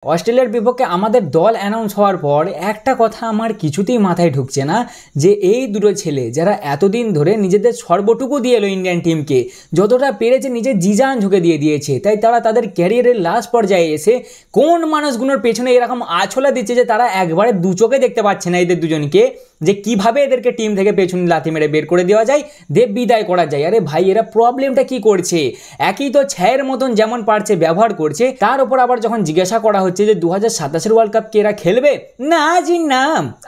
অস্ট্রেলিয়ার বিপক্ষে আমাদের দল অ্যানাউন্স হওয়ার পর একটা কথা আমার কিছুতেই মাথায় ঢুকছে না যে এই দুটো ছেলে যারা এতদিন ধরে নিজেদের সর্বটুকু দিয়ে এলো ইন্ডিয়ান টিমকে, যতটা পেরেছে নিজের জিজান ঝুঁকে দিয়ে দিয়েছে, তাই তারা তাদের ক্যারিয়ারের লাস্ট পর্যায়ে এসে কোন মানুষগুলোর পেছনে এরকম আছলা দিচ্ছে যে তারা একবারে দু চোখে দেখতে পাচ্ছে না এদের দুজনকে, যে কিভাবে এদেরকে টিম থেকে পেছনে লাথি মেরে বের করে দেওয়া যায়, বিদায় করা যায়। আরে ভাই, এরা প্রবলেমটা কি করছে? একই তো ছায়ের মতন যেমন পারছে ব্যবহার করছে, তার উপর আবার যখন জিজ্ঞাসা করা হচ্ছে যে 2027 ওয়ার্ল্ড কাপ কে এরা খেলবে, না জি না,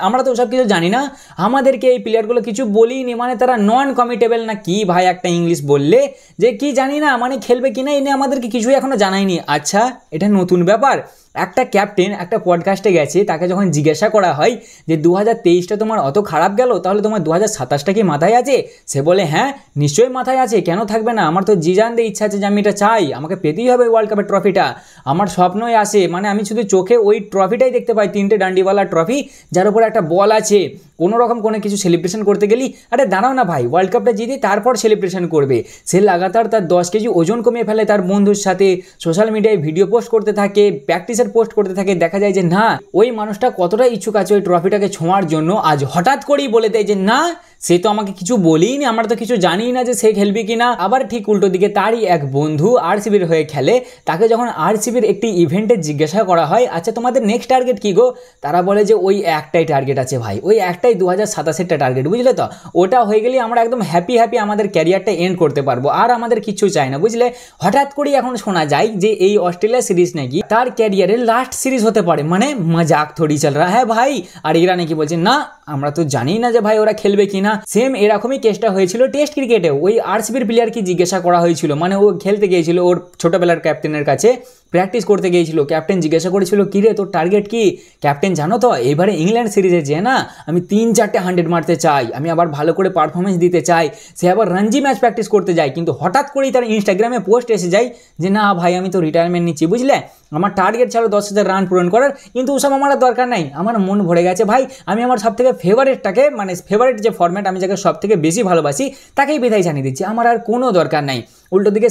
আমরা তো ওসব কিছু জানি না, আমাদেরকে এই প্লেয়ারগুলো কিছু বলিনি, মানে তারা নন কমিটেবল না কি ভাই একটা ইংলিশ বললে, যে কি জানি না মানে খেলবে কিনা এনে আমাদেরকে কিছুই এখনো জানায়নি। আচ্ছা, এটা নতুন ব্যাপার। একটা ক্যাপ্টেন একটা পডকাস্টে গেছে, তাকে যখন জিজ্ঞাসা করা হয় যে 2023টা তোমার অত খারাপ গেল, তাহলে তোমার 2027টা কি মাথায় আছে? সে বলে হ্যাঁ নিশ্চয়ই মাথায় আছে, কেন থাকবে না, আমার তো জি জান দিয়ে ইচ্ছা আছে যে আমি এটা চাই, আমাকে পেতেই হবে ওয়ার্ল্ড কাপের ট্রফিটা, আমার স্বপ্নই আসে, মানে আমি শুধু চোখে ওই ট্রফিটাই দেখতে পাই, 3টে ডান্ডিওয়ালা ট্রফি যার উপরে একটা বল আছে, কোনো রকম কোনো কিছু সেলিব্রেশন করতে গেলি আরে দাঁড়াও না ভাই, ওয়ার্ল্ড কাপটা জিতে তারপর সেলিব্রেশন করবে। সে লাগাতার তার 10 কেজি ওজন কমিয়ে ফেলে তার বন্ধুর সাথে, সোশ্যাল মিডিয়ায় ভিডিও পোস্ট করতে থাকে, প্র্যাকটিসের পোস্ট করতে থাকে, দেখা যায় যে না ওই মানুষটা কতটা ইচ্ছুক আছে ওই ট্রফিটাকে ছোঁয়ার জন্য, আজ হঠাৎ করেই বলে দেয় যে না সে তো আমাকে কিছু বলেই নি, আমরা তো কিছু জানি না যে সে খেলবে কিনা। আবার ঠিক উল্টো দিকে তারই এক বন্ধু আরসিবির হয়ে খেলে, তাকে যখন আরসিবির একটি ইভেন্টে জিজ্ঞাসা করা হয় আচ্ছা তোমাদের নেক্সট টার্গেট কি গো, তারা বলে যে ওই একটাই টার্গেট আছে ভাই, ওই একটাই 2027-এর টার্গেট, বুঝলে তো, ওটা হয়ে গেলে আমরা একদম হ্যাপি আমাদের ক্যারিয়ারটা এন্ড করতে পারবো, আর আমাদের কিছু চাই না, বুঝলে। হঠাৎ করেই এখন শোনা যায় যে এই অস্ট্রেলিয়া সিরিজ নাকি তার ক্যারিয়ারের লাস্ট সিরিজ হতে পারে, মানে মজাক থোড়ি চল রা হ্যাঁ ভাই। আর এরা নাকি বলছে না আমরা তো জানি না যে ভাই ওরা খেলবে কিনা। সেম এরকমই কেসটা হয়েছিল টেস্ট ক্রিকেটে, ওই আরসিবির প্লেয়ারকে জিজ্ঞাসা করা হয়েছিল, মানে ও খেলতে গিয়েছিল ওর ছোটবেলার ক্যাপ্টেনের কাছে, প্র্যাকটিস করতে গিয়েছিল, ক্যাপ্টেন জিজ্ঞাসা করেছিল কি রে তোর টার্গেট কি, ক্যাপ্টেন জানো তো এবারে ইংল্যান্ড সিরিজে যে না আমি 3-4টে 100 মারতে চাই, আমি আবার ভালো করে পারফরমেন্স দিতে চাই, সে আবার রঞ্জি ম্যাচ প্র্যাকটিস করতে যায়, কিন্তু হঠাৎ করেই তার ইনস্টাগ্রামে পোস্ট এসে যায় যে না ভাই আমি তো রিটায়ারমেন্ট নিচ্ছি, বুঝলে, আমার টার্গেট ছিল 10,000 রান পূরণ করার, কিন্তু ওসব আমার দরকার নাই, আমার মন ভরে গেছে ভাই, আমি আমার সব থেকে ফেভারিটটাকে মানে ফেভারিট যে ফরম্যাট আমি যাকে সব থেকে বেশি ভালোবাসি তাকেই বিদায় জানিয়ে দিচ্ছি, আমার আর কোনো দরকার নাই। উল্টো দিকে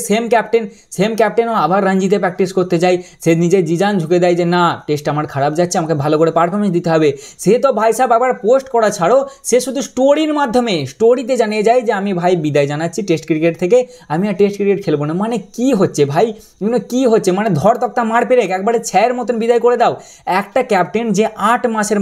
সেম ক্যাপ্টেনও আবার রঞ্জিতে প্র্যাকটিস করতে যায়, সে নিজে জিজান ঝুঁকে দেয় যে না টেস্ট আমার খারাপ যাচ্ছে, আমাকে ভালো করে পারফরমেন্স দিতে হবে। সে তো ভাই সাহেব আবার পোস্ট করা ছাড়ো, সে শুধু স্টোরির মাধ্যমে স্টোরিতে জানিয়ে যায় যে আমি ভাই বিদায় জানাচ্ছি টেস্ট ক্রিকেট থেকে, আমি আর টেস্ট ক্রিকেট খেলবো না। মানে কি হচ্ছে ভাই, এগুলো কি হচ্ছে, মানে ধর তক্তা মার পেরে একবারে ছায়ের মতন বিদায় করে দাও। একটা ক্যাপ্টেন যে 8 মাসের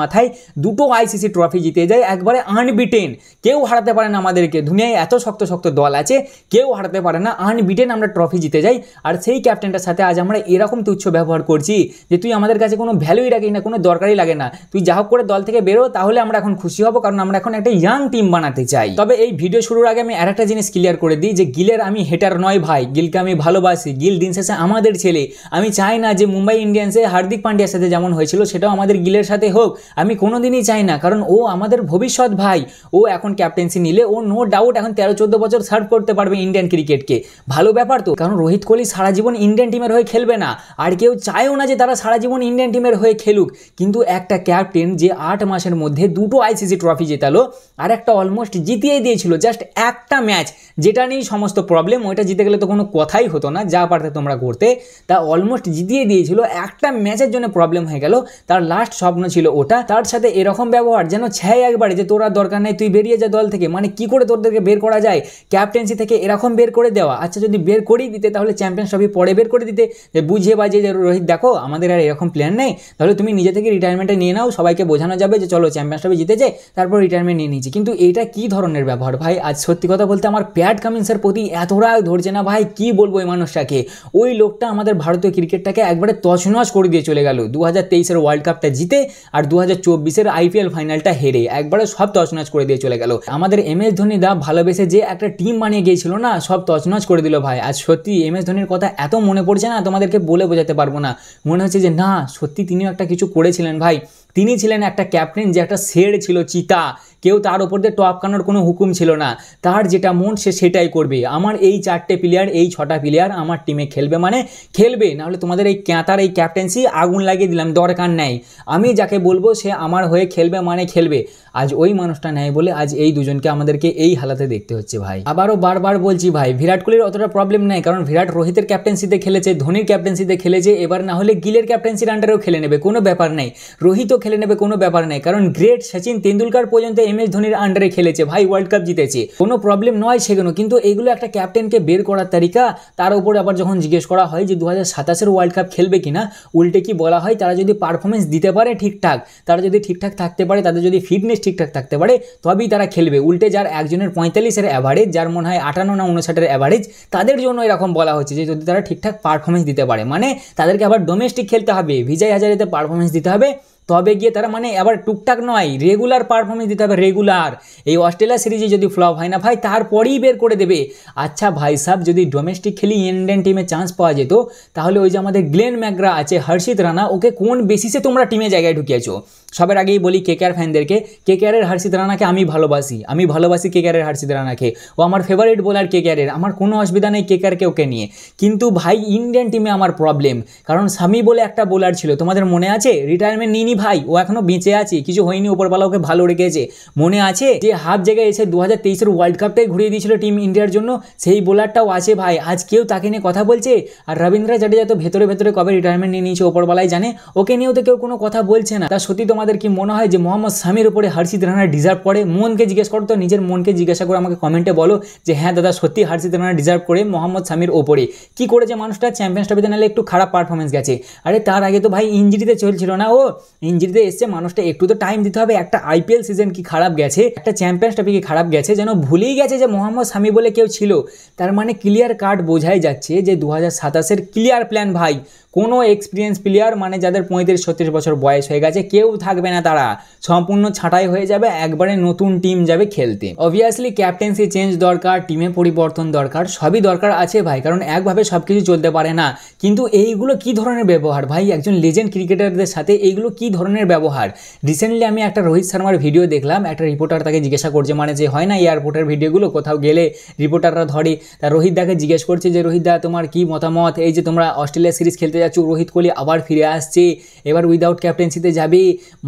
মাথায় 2টো আইসিসি ট্রফি জিতে যায়, একবারে আনবিটেন, কেউ হারাতে পারে না আমাদেরকে, দুনিয়ায় এত শক্ত দল আছে কেউ হারাতে পারে না, আনবিটেন আমরা ট্রফি জিতে যাই। আর সেই ক্যাপ্টেনটার সাথে আজ আমরা এরকম তুচ্ছ ব্যবহার করছি যে তুই আমাদের কাছে কোনো ভ্যালুই রাখিস না, কোনো দরকারই লাগে না, তুই যা হোক করে দল থেকে বেরো, তাহলে আমরা এখন খুশি হব, কারণ আমরা এখন একটা ইয়াং টিম বানাতে চাই। তবে এই ভিডিও শুরুর আগে আমি আরেকটা জিনিস ক্লিয়ার করে দিই যে গিলের আমি হেটার নয় ভাই, গিলকে আমি ভালোবাসি, গিল দিন শেষে আমাদের ছেলে, আমি চাই না যে মুম্বাই ইন্ডিয়ান্সে হার্দিক পান্ডিয়ার সাথে যেমন হয়েছিল সেটাও আমাদের গিলের সাথে হোক, আমি কোনোদিনই চাই না, কারণ ও আমাদের ভবিষ্যৎ ভাই, ও এখন ক্যাপ্টেন্সি নিলে ও নো ডাউট এখন 13-14 বছর সার্ভ করতে পারবে ইন্ডিয়ান ক্রিকেটকে, ভালো ব্যাপার তো, কারণ রোহিত কোহলি সারা জীবন ইন্ডিয়ান টিমের হয়ে খেলবে না, আর কেউ চায়ও না যে তারা সারা জীবন ইন্ডিয়ান টিমের হয়ে খেলুক, কিন্তু একটা ক্যাপ্টেন যে 8 মাসের মধ্যে 2টো আইসিসি ট্রফি জেতালো, আর একটা অলমোস্ট জিতিয়ে দিয়েছিল, জাস্ট একটা ম্যাচ যেটা নিয়েই সমস্ত প্রবলেম, ওইটা জিতে গেলে তো কোনো কথাই হতো না, যা পারতে তোমরা করতে, তা অলমোস্ট জিতিয়ে দিয়েছিল, একটা ম্যাচের জন্য প্রবলেম হয়ে গেল, তার লাস্ট স্বপ্ন ছিল ওটা, তার সাথে এরকম ব্যবহার যেন ছাই একবারে যে তোরা দরকার নেই তুই বেরিয়ে যা দল থেকে, মানে কি করে তোদেরকে বের করা যায় ক্যাপ্টেন্সি থেকে এরকম বের করে দেওয়া। আচ্ছা যদি বের করেই দিতে তাহলে চ্যাম্পিয়ন্স ট্রফি পরে বের করে দিতে, যে বুঝিয়ে বাজিয়ে যে রোহিত দেখো আমাদের আর এরকম প্ল্যান নেই, তাহলে তুমি নিজে থেকে রিটায়ারমেন্টে নিয়ে নাও, সবাইকে বোঝানো যাবে যে চলো চ্যাম্পিয়ন্স ট্রফি জিতেছে তারপর রিটায়ারমেন্ট নিয়ে নিয়েছি। কিন্তু এটা কি ধরনের ব্যবহার ভাই, আজ সত্যি কথা বলতে আমার প্যাট কামিন্সের প্রতি এত রাগ ধরছে না ভাই, কি বলবো এই মানুষটাকে, ওই লোকটা আমাদের ভারতীয় ক্রিকেটটাকে একবারে তছনছ করে দিয়ে চলে গেল, 2023-এর ওয়ার্ল্ড কাপটা জিতে আর 2024-এর আইপিএল ফাইনালটা হেরে একবারে সব তছনছ করে দিয়ে চলে গেল। আমাদের MS ধোনি দা ভালোবেসে যে একটা টিম বানিয়ে গিয়েছিল না, সব তছনছ করে দিল ভাই। আজ সত্যি MS ধোনির কথা এত মনে পড়ছে না, তোমাদেরকে বলে বোঝাতে পারবো না, মনে হচ্ছে যে না সত্যি তিনিও একটা কিছু করেছিলেন ভাই, তিনি ছিলেন একটা ক্যাপ্টেন যে একটা শের ছিল, চিতা, কেউ তার ওপর দিয়ে টপকানোর কোনো হুকুম ছিল না, তার যেটা মন সে সেটাই করবে। আমার এই 4টে প্লেয়ার, এই 6টা প্লেয়ার আমার টিমে খেলবে মানে খেলবে, নাহলে তোমাদের এই ক্যাঁতার এই ক্যাপ্টেন্সি আগুন লাগিয়ে দিলাম, দরকার নেই। আমি যাকে বলবো সে আমার হয়ে খেলবে মানে খেলবে। আজ ওই মানুষটা নেই বলে আজ এই দুজনকে আমাদেরকে এই হালাতে দেখতে হচ্ছে ভাই। আবারও বারবার বলছি ভাই, বিরাট কোহলির অতটা প্রবলেম নেই, কারণ বিরাট রোহিতের ক্যাপ্টেন্সিতে খেলেছে, ধোনির ক্যাপ্টেন্সিতে খেলেছে, এবার না হলে গিলের ক্যাপ্টেন্সির আন্ডারেও খেলে নেবে, কোনো ব্যাপার নেই। রোহিতও খেলে নেবে, কোনো ব্যাপার নেই, কারণ গ্রেট সচিন তেন্ডুলকার পর্যন্ত MS ধোনির আন্ডারে খেলেছে ভাই, ওয়ার্ল্ড কাপ জিতেছে, কোনো প্রবলেম নয় সেগুলো। কিন্তু এগুলো একটা ক্যাপ্টেনকে বের করার তারিকা। তার উপর আবার যখন জিজ্ঞেস করা হয় যে 2027-এর ওয়ার্ল্ড কাপ খেলবে কিনা, উল্টে কি বলা হয়, তারা যদি পারফরমেন্স দিতে পারে ঠিকঠাক, তারা যদি ঠিকঠাক থাকতে পারে, তাদের যদি ফিটনেস ঠিকঠাক থাকতে পারে, তবেই তারা খেলবে। উল্টে যার একজনের 45-এর অ্যাভারেজ, যার মনে হয় 58 না 59-এর অ্যাভারেজ, তাদের জন্য এরকম বলা হচ্ছে যে যদি তারা ঠিকঠাক পারফরমেন্স দিতে পারে, মানে তাদেরকে আবার ডোমেস্টিক খেলতে হবে, বিজয় হাজারেতে পারফরমেন্স দিতে হবে, তবে গিয়ে তারা মানে আবার টুকটাক নয়, রেগুলার পারফরমেন্স দিতে হবে, রেগুলার। এই অস্ট্রেলিয়া সিরিজে যদি ফ্লপ হয় না ভাই, তারপরেই বের করে দেবে। আচ্ছা ভাই সাহেব, যদি ডোমেস্টিক খেলি ইন্ডিয়ান টিমে চান্স পাওয়া যেত, তাহলে ওই যে আমাদের গ্লেন ম্যাকগ্রা আছে, হর্ষিত রানা, ওকে কোন বেসিসে তোমরা টিমে জায়গায় ঢুকিয়েছো? সবার আগেই বলি KKR ফ্যানদেরকে, KKR-এর হর্ষিত রানাকে আমি ভালোবাসি KKR-এর হর্ষিত রানাকে, ও আমার ফেভারিট বোলার KKR-এর, আমার কোনো অসুবিধা নেই KKR-কে ওকে নিয়ে। কিন্তু ভাই ইন্ডিয়ান টিমে আমার প্রবলেম, কারণ সামি বলে একটা বোলার ছিল, তোমাদের মনে আছে? রিটায়ারমেন্ট নিইনি ভাই, ও এখনো বেঁচে আছে, কিছু হয়নি, উপরওয়ালা ওকে ভালো রেখেছে। মনে আছে যে হাফ জায়গায় এসে 2023-এর ওয়ার্ল্ড কাপটাই ঘুরিয়ে দিয়েছিল টিম ইন্ডিয়ার জন্য, সেই বোলারটাও আছে ভাই। আজ কেউ তাকে নিয়ে কথা বলছে? আর রবীন্দ্র জাডেজা তো ভেতরে ভেতরে কবে রিটায়ারমেন্ট নিয়ে নিয়েছে উপরওয়ালাই জানে, ওকে নিয়েও তো কেউ কোনো কথা বলছে না। তা সত্যি তোমাদের কি মনে হয় যে মোহাম্মদ শামির উপরে হর্ষিত রানা ডিজার্ভ করে? মনকে জিজ্ঞেস করো তো, নিজের মনকে জিজ্ঞাসা করে আমাকে কমেন্টে বলো যে হ্যাঁ দাদা সত্যি হর্ষিত রানা ডিজার্ভ করে মোহাম্মদ শামির ওপরে। কি করেছে মানুষটা? চ্যাম্পিয়ন্স ট্রফিতে নাহলে একটু খারাপ পারফরমেন্স গেছে, আরে তার আগে তো ভাই ইঞ্জুরিতে চলছিল না, ও ইঞ্জুরিতে এসছে, মানুষটা একটু তো টাইম দিতে হবে। একটা IPL সিজন কি খারাপ গেছে, একটা চ্যাম্পিয়ন্স ট্রফি কি খারাপ গেছে, যেন ভুলেই গেছে যে মোহাম্মদ শামি বলে কেউ ছিল। তার মানে ক্লিয়ার কাট বোঝাই যাচ্ছে যে 2027-এর ক্লিয়ার প্ল্যান ভাই, কোনো এক্সপিরিয়েন্স প্লেয়ার মানে যাদের 35-36 বছর বয়স হয়ে গেছে কেউ থাকবে না, তারা সম্পূর্ণ ছাঁটাই হয়ে যাবে, একবারে নতুন টিম যাবে খেলতে। অবভিয়াসলি ক্যাপ্টেন্সি চেঞ্জ দরকার, টিমে পরিবর্তন দরকার, সবই দরকার আছে ভাই, কারণ একভাবে সব কিছু চলতে পারে না। কিন্তু এইগুলো কি ধরনের ব্যবহার ভাই, একজন লেজেন্ড ক্রিকেটারদের সাথে এইগুলো কি ধরনের ব্যবহার? রিসেন্টলি আমি একটা রোহিত শর্মার ভিডিও দেখলাম, একটা রিপোর্টার তাকে জিজ্ঞাসা করছে, মানে যে হয় না এয়ারপোর্টের ভিডিওগুলো, কোথাও গেলে রিপোর্টাররা ধরে, তা রোহিত দাকে জিজ্ঞেস করছে যে রোহিত দা তোমার কি মতামত, এই যে তোমরা অস্ট্রেলিয়া সিরিজ খেলতে যাচ্ছ, রোহিত কোহলি আবার ফিরে আসছে, এবার উইদাউট ক্যাপ্টেন্সিতে যাবে,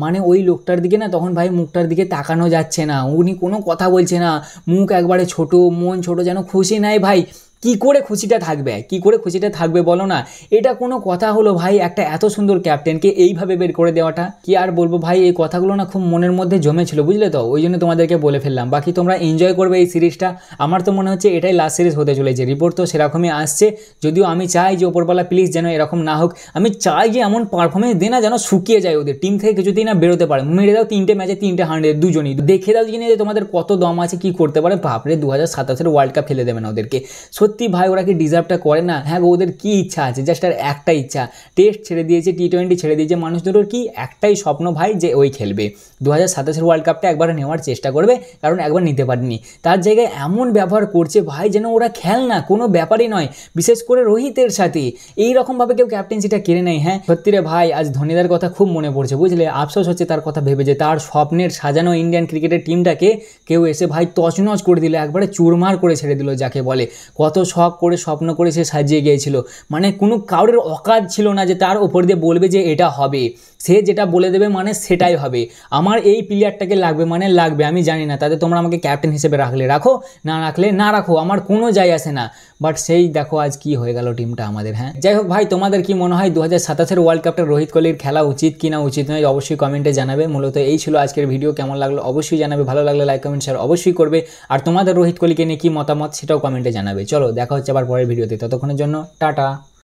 মানে ওই লোকটার দিকে না তখন ভাই মুখটার দিকে তাকানো যাচ্ছে না, উনি কোনো কথা বলছে না, মুখ একবারে ছোট, মন ছোট, যেন খুশি নাই ভাই। কি করে খুশিটা থাকবে বলো না? এটা কোনো কথা হলো ভাই? একটা এত সুন্দর ক্যাপ্টেনকে এইভাবে বের করে দেওয়াটা, কি আর বলবো ভাই, এই কথাগুলো না খুব মনের মধ্যে জমেছিল, বুঝলে তো, ওই জন্য তোমাদেরকে বলে ফেললাম। বাকি তোমরা এনজয় করবে এই সিরিজটা, আমার তো মনে হচ্ছে এটাই লাস্ট সিরিজ হতে চলেছে, রিপোর্ট তো সেরকমই আসছে, যদিও আমি চাই যে ওপরওয়ালা প্লিজ যেন এরকম না হোক, আমি চাই যে এমন পারফরমেন্স দে না যেন শুকিয়ে যায় ওদের টিম থেকে, কিছুতেই না বেরোতে পারে, মেরে দাও 3টে ম্যাচে 3টে 100 দুজনই, দেখে দাও জিনিস যে তোমাদের কত দম আছে, কি করতে পারে। বাপরে 2027-এর ওয়ার্ল্ড কাপ খেলে দেবে না ওদেরকে, সত্যি ভাই ওরা কি ডিজার্ভটা করে না? হ্যাঁ ওদের কি ইচ্ছা আছে, জাস্ট আর একটা ইচ্ছা, টেস্ট ছেড়ে দিয়েছে, T20 ছেড়ে দিয়েছে, মানুষ দুটোর কি একটাই স্বপ্ন ভাই যে ওই খেলবে 2027-এর ওয়ার্ল্ড কাপটা একবার নেওয়ার চেষ্টা করবে, কারণ একবার নিতে পারেনি, তার জায়গায় এমন ব্যবহার করছে ভাই যেন ওরা খেল না, কোনো ব্যাপারই নয়, বিশেষ করে রোহিতের সাথে এইরকমভাবে কেউ ক্যাপ্টেন্সিটা কেড়ে নেয়। হ্যাঁ সত্যি রে ভাই, আজ ধোনিদার কথা খুব মনে পড়ছে, বুঝলে, আফসোস হচ্ছে তার কথা ভেবে যে তার স্বপ্নের সাজানো ইন্ডিয়ান ক্রিকেটের টিমটাকে কেউ এসে ভাই তছনছ করে দিল, একবারে চুরমার করে ছেড়ে দিল যাকে বলে। কত শখ করে স্বপ্ন করে সে সাজিয়ে গিয়েছিল, মানে কোনো কারোর অকাজ ছিল না যে তার ওপর দিয়ে বলবে যে এটা হবে, সে যেটা বলে দেবে মানে সেটাই হবে, আমার এই প্লেয়ারটাকে লাগবে মানে লাগবে, আমি জানি না তাতে তোমরা আমাকে ক্যাপ্টেন হিসেবে রাখলে রাখো, না রাখলে না রাখো, আমার কোনো যায় আসে না, বাট সেই দেখো আজ কি হয়ে গেল টিমটা আমাদের। হ্যাঁ যাই হোক ভাই, তোমাদের কি মনে হয় 2027-এর ওয়ার্ল্ড কাপটা রোহিত কোহলির খেলা উচিত কি না উচিত নয় অবশ্যই কমেন্টে জানাবে। মূলত এই ছিল আজকের ভিডিও, কেমন লাগলো অবশ্যই জানাবে, ভালো লাগলে লাইক কমেন্ট শেয়ার অবশ্যই করবে, আর তোমাদের রোহিত কোহলিকে নিয়ে কি মতামত সেটাও কমেন্টে জানাবে। চলো দেখা হচ্ছে আবার পরের ভিডিওতে, ততক্ষণের জন্য টাটা।